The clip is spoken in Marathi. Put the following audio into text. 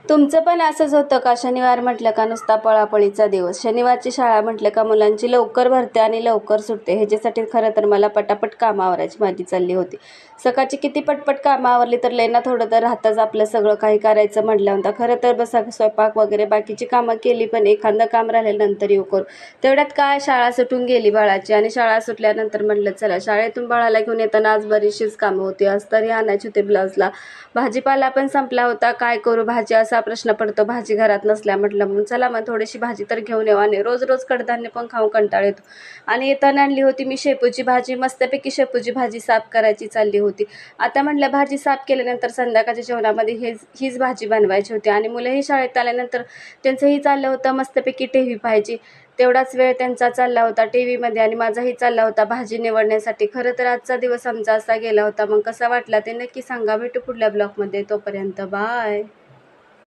तुमचं पण असंच होतं का? शनिवार म्हटलं का नुसता पळापळीचा दिवस. शनिवारची शाळा म्हटलं का मुलांची लवकर भरते आणि लवकर सुटते. ह्याच्यासाठी खरं तर मला पटापट कामं आवरायची माझी चालली होती. सकाळची किती पटपट कामं आवरली तर लय ना थोडं तर राहतंच आपलं सगळं काही करायचं म्हटल्यानंतर. खरं तर बसा स्वयंपाक वगैरे बाकीची कामं केली, पण एखादं काम राहिलं नंतर येऊ करू. तेवढ्यात काय शाळा सुटून गेली बाळाची आणि शाळा सुटल्यानंतर म्हटलं चला शाळेतून बाळाला घेऊन येताना आज बरीचशीच कामं होती. आज तरी आणायची होते ब्लाऊजला. भाजीपाला पण संपला होता. काय करू भाजी असा प्रश्न पडतो. भाजी घरात नसल्या म्हटलं मग चला मग थोडीशी भाजी तर घेऊन येऊ. आणि रोज रोज कडधान्य पण खाऊन कंटाळ येतो. आणि येताना आणली होती मी शेपूची भाजी. मस्तपैकी शेपूची भाजी साफ करायची चालली होती. आता म्हटलं भाजी साफ केल्यानंतर संध्याकाळच्या जेवणामध्ये हीच भाजी बनवायची होती. आणि मुलंही शाळेत आल्यानंतर त्यांचंही चाललं होतं मस्तपैकी टीव्ही पाहायची. तेवढाच वेळ त्यांचा चालला होता टीव्हीमध्ये आणि माझाही चालला होता भाजी निवडण्यासाठी. खरं तर आजचा दिवस आमचा असा गेला होता. मग कसा वाटला ते नक्की सांगा. भेटू पुढल्या ब्लॉगमध्ये. तोपर्यंत बाय.